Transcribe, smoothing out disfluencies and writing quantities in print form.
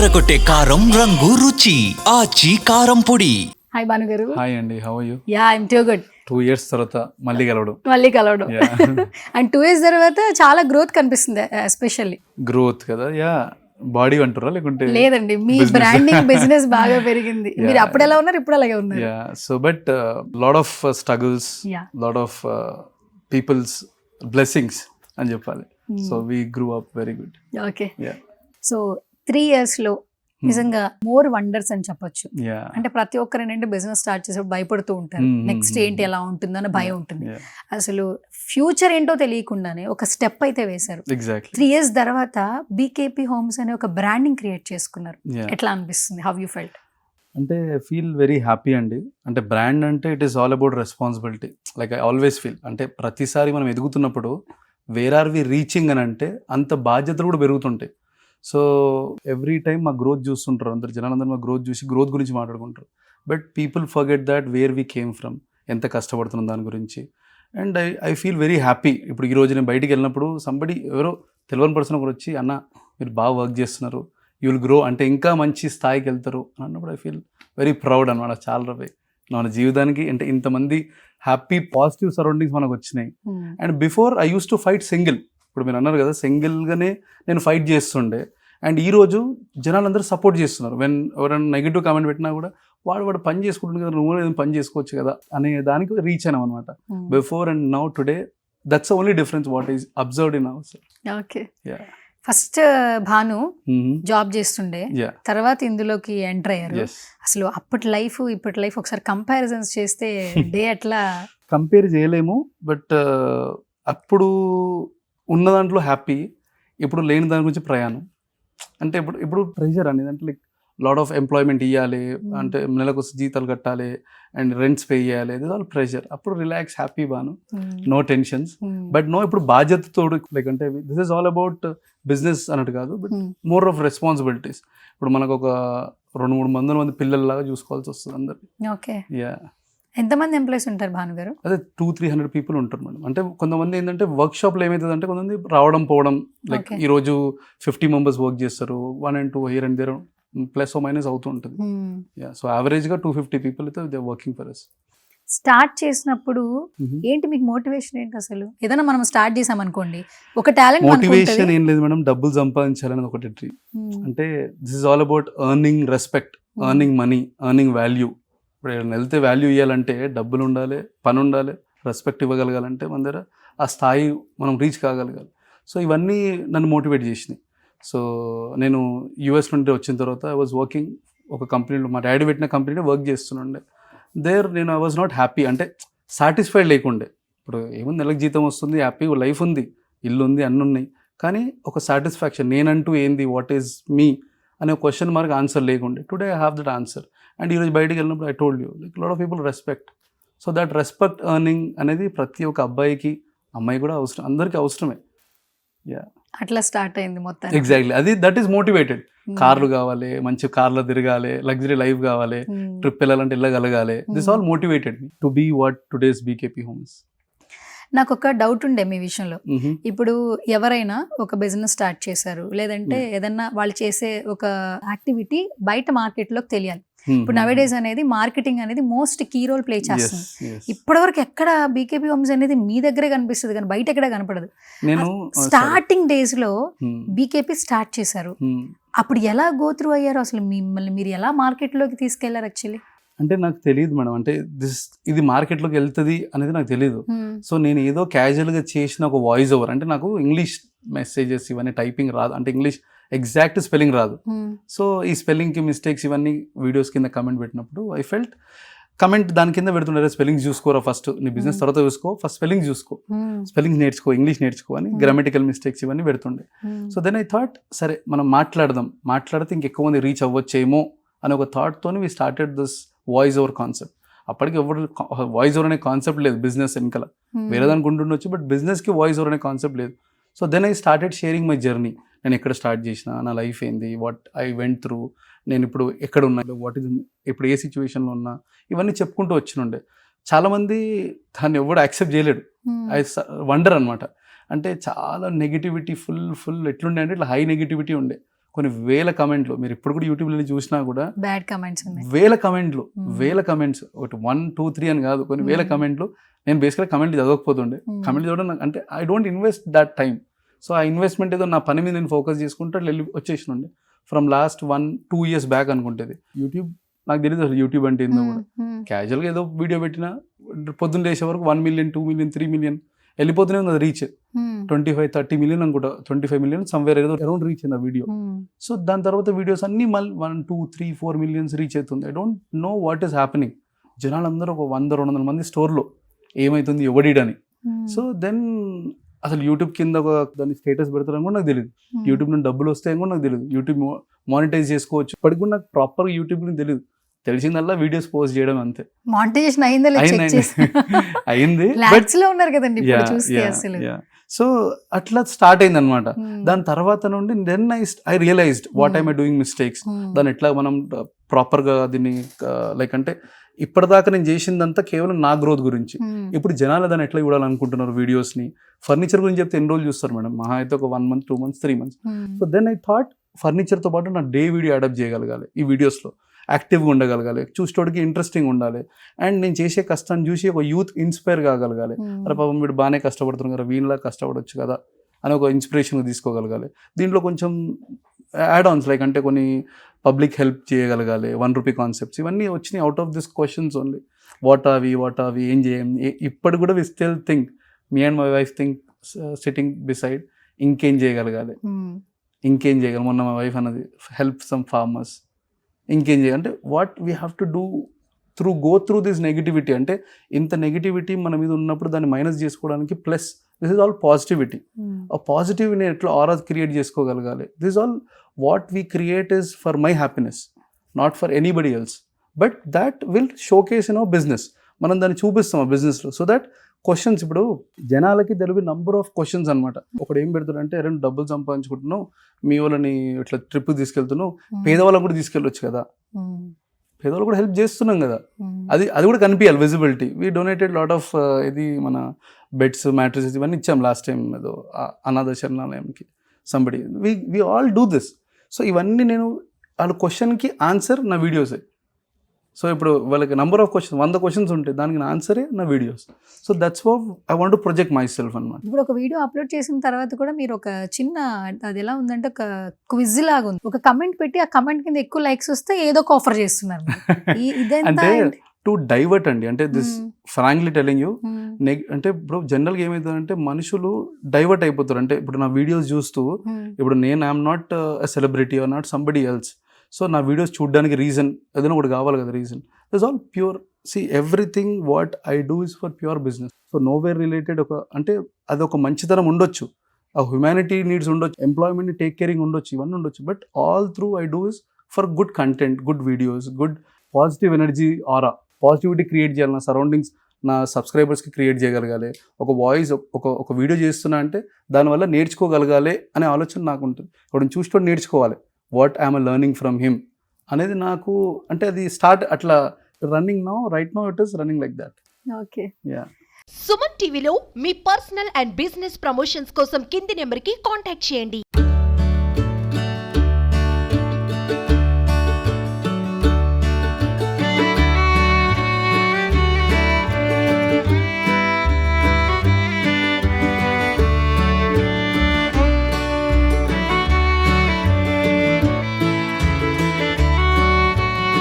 అదరగొట్టే కారం రంగు రుచి ఆచి కారం పొడి. హాయ్ భాను గారు. హాయ్ అండి, how are you? Yeah I'm too good. 2 years తర్వాత మళ్ళీ కలవడం. అండ్ 2 years తర్వాత చాలా గ్రోత్ కనిపిస్తుంది, ఎస్పెషల్లీ గ్రోత్ కదా, యా. బాడీ అంటారా లేకుంటే? లేదండి, మీ బ్రాండింగ్ బిజినెస్ బాగా పెరిగింది. మీరు అప్పుడు ఎలా ఉన్నారు, ఇప్పుడు అలాగే ఉన్నారు. Yeah, so but lot of struggles, lot of peoples blessings అని చెప్పాలి. So we grew up very good. Okay, so 3 years లో నిజంగా మోర్ వండర్స్ అని చెప్పొచ్చు. అంటే ప్రతి ఒక్కరు ఏంటంటే బిజినెస్ స్టార్ట్ చేసేప్పుడు భయపడుతూ ఉంటారు. నెక్స్ట్ ఏంటి ఎలా ఉంటుందో అని భయం ఉంటుంది. అసలు ఫ్యూచర్ ఏంటో తెలియకుండానే ఒక స్టెప్ అయితే వేశారు. 3 years తర్వాత బీకేపీ హోమ్స్ అనే ఒక బ్రాండింగ్ క్రియేట్ చేసుకున్నారు. ఎట్లా అనిపిస్తుంది? How you felt? అంటే ఐ ఫీల్ వెరీ హ్యాపీ అండి. అంటే బ్రాండ్ అంటే it is all about responsibility. Like I always feel, అంటే ప్రతిసారి మనం ఎదుగుతున్నప్పుడు వేర్ ఆర్ వి రీచింగ్ అని అంటే అంత బాధ్యతలు కూడా పెరుగుతుంటాయి. సో ఎవ్రీ టైమ్ మా గ్రోత్ చూస్తుంటారు అందరు జనాలందరూ, మా గ్రోత్ చూసి గ్రోత్ గురించి మాట్లాడుకుంటారు. But people forget that where we came from, ఎంత కష్టపడుతున్నాం దాని గురించి. And I feel very happy. ఇప్పుడు ఈరోజు నేను బయటికి వెళ్ళినప్పుడు సంబడి ఎవరో తెలియని పర్సన్ ఒకరు వచ్చి, అన్న మీరు బాగా వర్క్ చేస్తున్నారు, యూ విల్ గ్రో, అంటే ఇంకా మంచి స్థాయికి వెళ్తారు అని అన్నప్పుడు ఐ ఫీల్ వెరీ ప్రౌడ్ అనమాట. చాలా మన జీవితానికి అంటే ఇంతమంది హ్యాపీ పాజిటివ్ సరౌండింగ్స్ మనకు వచ్చినాయి. And before I use to fight single. ఇప్పుడు మీరు అన్నారు కదా, సింగిల్గానే నేను ఫైట్ చేస్తుండే. అండ్ ఈరోజు జనాలందరూ సపోర్ట్ చేస్తున్నారు. ఎవరైనా నెగిటివ్ కామెంట్ పెట్టినా కూడా వాడు పని చేసుకుంటుంది కదా, నువ్వు ఏదైనా పని చేసుకోవచ్చు కదా అనే దానికి రీచ్ అయినాం అనమాట. Before and now today, that's only difference what is observed in our. Okay, first Bhanu job చేస్తుండే, తర్వాత ఇందులోకి ఎంటర్ అయ్యారు. అసలు అప్పటి లైఫ్ ఇప్పటి లైఫ్ ఒకసారి కంపారిజన్స్ చేస్తే డే అట్లా కంపేర్ చేయలేము. బట్ అప్పుడు ఉన్న దాంట్లో హ్యాపీ, ఇప్పుడు లేని దాని గురించి ప్రయాణం. అంటే ఇప్పుడు ప్రెషర్ అనేది అంటే లైక్ లాట్ ఆఫ్ ఎంప్లాయ్మెంట్ ఇవ్వాలి, అంటే నెలకు జీతాలు కట్టాలి అండ్ రెంట్స్ పే చేయాలి, ఇది ఆల్ ప్రెషర్. అప్పుడు relax happy Bhanu, no tensions. But no ఇప్పుడు బాధ్యతతో లైక్ అంటే this is all about business అన్నట్టు కాదు, బట్ మోర్ ఆఫ్ రెస్పాన్సిబిలిటీస్. ఇప్పుడు మనకు ఒక 200-300 మంది పిల్లల్లాగా చూసుకోవాల్సి వస్తుంది అందరికి. Okay, yeah. ఎంతమంది ఎంప్లాయీస్ ఉంటారు భాను గారు? అదే 200-300 పీపుల్ ఉంటారు మేడం. అంటే కొంతమంది ఏంటంటే వర్క్ షాప్లో ఏమవుతుంది అంటే కొంతమంది రావడం పోవడం, లైక్ ఈరోజు 50 members వర్క్ చేస్తారు, 1 and 2 here and there plus or minus అవుతూ ఉంటుంది. సో యావరేజ్గా 250 people అయితే they working for us. Start చేసినప్పుడు ఏంటి మీకు మోటివేషన్ ఏంటి? అసలు ఏదైనా మనం స్టార్ట్ చేసాం అనుకోండి, ఒక టాలెంట్. మోటివేషన్ ఏం లేదు మేడం, డబ్బులు సంపాదించాలని ఒకటి డ్రీమ్. అంటే this is all about earning respect, earning money, earning value. ఇప్పుడు ఏదైనా వెళ్తే వాల్యూ ఇవ్వాలంటే డబ్బులు ఉండాలి, పని ఉండాలి, రెస్పెక్ట్ ఇవ్వగలగాలంటే మన దగ్గర ఆ స్థాయి మనం రీచ్ కాగలగాలి. సో ఇవన్నీ నన్ను మోటివేట్ చేసినాయి. సో నేను యూఎస్ నుండి వచ్చిన తర్వాత ఐ వాజ్ వర్కింగ్ ఒక కంపెనీలో, మా డాడీ పెట్టిన కంపెనీలో వర్క్ చేస్తుండే. నేను ఐ వాజ్ నాట్ హ్యాపీ, అంటే సాటిస్ఫైడ్ లేకుండే. ఇప్పుడు ఏముంది, నెలకు జీతం వస్తుంది, హ్యాపీ లైఫ్ ఉంది, ఇల్లు ఉంది, అన్నీ ఉన్నాయి, కానీ ఒక సాటిస్ఫాక్షన్ నేనంటూ ఏంది, వాట్ ఈజ్ మీ అనే క్వశ్చన్ మార్క్ ఆన్సర్ లేకుండే. Today I have that answer. And ఈరోజు బయటికి వెళ్ళినప్పుడు I told you like lot of people respect. So that respect earning అనేది ప్రతి ఒక్క అబ్బాయికి అమ్మాయి కూడా అవసరం, అందరికీ అవసరమే. యా, అట్లా స్టార్ట్ అయింది మొత్తం. ఎగ్జాక్ట్లీ, అది దట్ ఈస్ మోటివేటెడ్. కార్లు కావాలి, మంచి కార్లో తిరగాలి, లగ్జరీ లైఫ్ కావాలి, ట్రిప్ వెళ్ళాలంటే వెళ్ళగలగాలి. This all motivated me to be what today's BKP homes. నాకు ఒక డౌట్ ఉండే మీ విషయంలో. ఇప్పుడు ఎవరైనా ఒక బిజినెస్ స్టార్ట్ చేశారు, లేదంటే ఏదన్నా వాళ్ళు చేసే ఒక యాక్టివిటీ బయట మార్కెట్లోకి తెలియాలి. ఇప్పుడు నవేడేస్ అనేది మార్కెటింగ్ అనేది మోస్ట్ కీ రోల్ ప్లే చేస్తుంది. ఇప్పటివరకు ఎక్కడ బీకేపీ హోమ్స్ అనేది మీ దగ్గరే కనిపిస్తుంది కానీ బయట ఎక్కడ కనపడదు. స్టార్టింగ్ డేస్ లో బీకేపీ స్టార్ట్ చేశారు, అప్పుడు ఎలా గో త్రూ అయ్యారు? అసలు మిమ్మల్ని మీరు ఎలా మార్కెట్లోకి తీసుకెళ్లారు? యాక్చువల్లీ అంటే నాకు తెలియదు మేడం, అంటే ఇది మార్కెట్లోకి వెళ్తుంది అనేది నాకు తెలియదు. సో నేను ఏదో క్యాజువల్గా చేసిన ఒక వాయిస్ ఓవర్, అంటే నాకు ఇంగ్లీష్ మెసేజెస్ ఇవన్నీ టైపింగ్ రాదు, అంటే ఇంగ్లీష్ ఎగ్జాక్ట్ స్పెల్లింగ్ రాదు. సో ఈ స్పెల్లింగ్కి మిస్టేక్స్ ఇవన్నీ వీడియోస్ కింద కమెంట్ పెట్టినప్పుడు ఐ ఫెల్ట్ కమెంట్ దాని కింద పెడుతుండే, స్పెల్లింగ్స్ చూసుకోరా ఫస్ట్, నీ బిజినెస్ తర్వాత చూసుకో, ఫస్ట్ స్పెల్లింగ్ చూసుకో, స్పెల్లింగ్స్ నేర్చుకో, ఇంగ్లీష్ నేర్చుకో అని గ్రామటికల్ మిస్టేక్స్ ఇవన్నీ పెడుతుండే. సో దెన్ ఐ థాట్ సరే మనం మాట్లాడితే ఇంకెక్కువ మంది రీచ్ అవ్వచ్చేమో అనే ఒక థాట్తోని we started this voice over concept. అప్పటికి ఎవరు వాయిస్ ఓవర్ అనే కాన్సెప్ట్ లేదు బిజినెస్ వెనకాల, వేరే దానికి ఉంటుండొచ్చు, బట్ బిజినెస్కి వాయిస్ ఓవర్ అనే కాన్సెప్ట్ లేదు. So then I started sharing my journey. నేను ఎక్కడ స్టార్ట్ చేసిన, నా లైఫ్ ఏంది, వాట్ ఐ వెంట్ త్రూ, నేను ఇప్పుడు ఎక్కడ ఉన్నా, వాట్ ఈజ్ ఇప్పుడు ఏ సిచ్యువేషన్లో ఉన్నా, ఇవన్నీ చెప్పుకుంటూ వచ్చినుండే. చాలామంది దాన్ని ఎవడు యాక్సెప్ట్ చేయలేడు. ఐ వండర్ అనమాట. అంటే చాలా నెగిటివిటీ ఫుల్ ఎట్లుండే అంటే ఇట్లా హై నెగిటివిటీ ఉండే. కొన్ని వేల కమెంట్లు, మీరు ఇప్పుడు కూడా యూట్యూబ్లో చూసినా కూడా బ్యాడ్ కమెంట్స్ ఉన్నాయి. వేల కమెంట్స్ ఒకటి 1, 2, 3 అని కాదు, కొన్ని వేల కమెంట్లు. నేను బేసిక్గా కమెంట్లు చదవకపోతుండే, కమెంట్లు చదవడం అంటే I don't invest that time. So ఆ ఇన్వెస్ట్మెంట్ ఏదో నా పని మీద నేను ఫోకస్ చేసుకుంటే వెళ్ళి వచ్చేసినండి. ఫ్రమ్ లాస్ట్ 1-2 years బ్యాక్ అనుకుంటుంది. యూట్యూబ్ నాకు తెలియదు అసలు యూట్యూబ్ అంటే ఏందో కూడా. క్యాజువల్గా ఏదో వీడియో పెట్టినా పొద్దున్న లేసే వరకు 1 million, 2 million, 3 million వెళ్ళిపోతూనే ఉంది. అది రీచ్ 25-30 million అనుకుంటా, 25 million సమ్వేర్ ఏదో అరౌండ్ రీచ్ అయింది ఆ వీడియో. సో దాని తర్వాత వీడియోస్ అన్ని మళ్ళీ 1, 2, 3, 4 millions రీచ్ అవుతుంది. I don't know what is happening. జనాలందరూ ఒక 100-200 మంది స్టోర్లో ఏమవుతుంది ఎవడిడని. సో దెన్ అసలు యూట్యూబ్ కింద ఒక దాన్ని స్టేటస్ పెడతారని కూడా నాకు తెలియదు. యూట్యూబ్ నుండి డబ్బులు వస్తాయని కూడా నాకు తెలియదు. యూట్యూబ్ మానిటైజ్ చేసుకోవచ్చు ఇప్పటికి కూడా నాకు ప్రాపర్గా యూట్యూబ్ నుంచి తెలియదు. తెలిసిందల్లా వీడియోస్ పోస్ట్ చేయడం అంతే. మానిటైజేషన్ అయింది. సో అట్లా స్టార్ట్ అయింది అనమాట. దాని తర్వాత నుండి then I realised what I'm doing mistakes. దాన్ని ఎట్లా మనం ప్రాపర్గా దీన్ని లైక్ అంటే ఇప్పటిదాకా నేను చేసిందంతా కేవలం నా గ్రోత్ గురించి. ఇప్పుడు జనాలు దాన్ని ఎట్లా చూడాలనుకుంటున్నారు వీడియోస్ని. ఫర్నిచర్ గురించి చెప్తే ఎన్ని రోజులు చూస్తారు మేడం, మహా అయితే ఒక 1 month, 2 months, 3 months. So then I thought ఫర్నిచర్తో పాటు నా డే వీడియో అడాప్ట్ చేయగలగాలి, ఈ వీడియోస్లో యాక్టివ్గా ఉండగలగాలి, చూసేటోడికి ఇంట్రెస్టింగ్ ఉండాలి, అండ్ నేను చేసే కష్టాన్ని చూసి ఒక యూత్ ఇన్స్పైర్ కాగలగాలి. అరే పాపం వీడు బాగానే కష్టపడుతున్నారు కదా, వీళ్ళలా కష్టపడవచ్చు కదా అని ఒక ఇన్స్పిరేషన్ తీసుకోగలగాలి. దీంట్లో కొంచెం యాడ్ ఆన్స్ లైక్ అంటే కొన్ని పబ్లిక్ హెల్ప్ చేయగలగాలి, 1 rupee కాన్సెప్ట్స్ ఇవన్నీ వచ్చినాయి out of this questions only. What are we ఏం చేయం. ఇప్పటి కూడా we still think, me and my wife think sitting beside ఇంకేం చేయగలగాలి. మొన్న మా వైఫ్ అన్నది హెల్ప్ సమ్ ఫార్మర్స్, ఇంకేం చేయాలి అంటే what we have to do go through this negativity. అంటే ఇంత నెగిటివిటీ మన మీద ఉన్నప్పుడు దాన్ని మైనస్ చేసుకోవడానికి plus this is all positivity. ఆ పాజిటివ్ని ఎట్లా ఆరా క్రియేట్ చేసుకోగలగాలి. This is all what we create is for my happiness, not for anybody else, but that will showcase in our business. మనం దాన్ని చూపిస్తాం ఆ బిజినెస్లో. సో దట్ క్వశ్చన్స్ ఇప్పుడు జనాలకి తెలుగు నంబర్ ఆఫ్ క్వశ్చన్స్ అనమాట. ఒకడు ఏం పెడతాడంటే రెండు డబ్బులు సంపాదించుకుంటున్నావు, మీ వాళ్ళని ఇట్లా ట్రిప్ తీసుకెళ్తున్నావు, పేదవాళ్ళని కూడా తీసుకెళ్ళొచ్చు కదా, పేదవాళ్ళు కూడా హెల్ప్ చేస్తున్నాం కదా, అది కూడా కనిపించాలి visibility. We donated lot of ఇది మన బెడ్స్, మ్యాట్రెసెస్ ఇవన్నీ ఇచ్చాం లాస్ట్ టైం ఏదో అనాథ శరణాలయంకి somebody. We all do this. So ఇవన్నీ నేను వాళ్ళ క్వశ్చన్కి ఆన్సర్ నా వీడియోసే. సో ఇప్పుడు వాళ్ళకి నెంబర్ ఆఫ్ క్వశ్చన్స్ 100 questions ఉంటాయి, దానికి నా ఆన్సరే నా videos. So that's what I want to project my self అన్నమాట. ఇప్పుడు ఒక వీడియో అప్లోడ్ చేసిన తర్వాత కూడా మీరు ఒక చిన్న, అది ఎలా ఉందంటే ఒక క్విజ్ లాగా ఉంది. ఒక కమెంట్ పెట్టి ఆ కమెంట్ కింద ఎక్కువ లైక్స్ వస్తే ఏదో ఒక ఆఫర్ చేస్తున్నారు. అంటే టు డైవర్ట్ అండి. అంటే దిస్ ఫ్రాంక్లీ టెలింగ్ యూ, అంటే ఇప్పుడు జనరల్గా ఏమవుతుందంటే మనుషులు డైవర్ట్ అయిపోతారు. అంటే ఇప్పుడు నా వీడియోస్ చూస్తూ, ఇప్పుడు నేను I'm not a celebrity or not somebody else. So నా వీడియోస్ చూడడానికి రీజన్ ఏదైనా ఒకటి కావాలి కదా, reason it's all pure. See everything what I do is for pure business. So nowhere related ఒక అంటే అది ఒక మంచితనం ఉండొచ్చు, ఆ హ్యుమానిటీ నీడ్స్ ఉండొచ్చు, ఎంప్లాయ్మెంట్ని టేక్ కేరింగ్ ఉండొచ్చు, ఇవన్నీ ఉండొచ్చు. But all through I do is for good content, good videos, good positive energy aura, positivity create చేయాలి. నా సరౌండింగ్స్, నా సబ్స్క్రైబర్స్కి క్రియేట్ చేయగలగాలి. ఒక వాయిస్ ఒక వీడియో చేస్తున్నా అంటే దానివల్ల నేర్చుకోగలగాలి అనే ఆలోచన నాకు ఉంటుంది. ఇప్పుడు చూస్తూ నేర్చుకోవాలి, what I'm learning from him అనేది నాకు. అంటే అది స్టార్ట్ అట్లా running now, right now it is running like that. Okay, yeah. Suman టీవీలో మీ పర్సనల్ అండ్ బిజినెస్ ప్రమోషన్స్ కోసం కింది నెంబర్కి కాంటాక్ట్ చేయండి.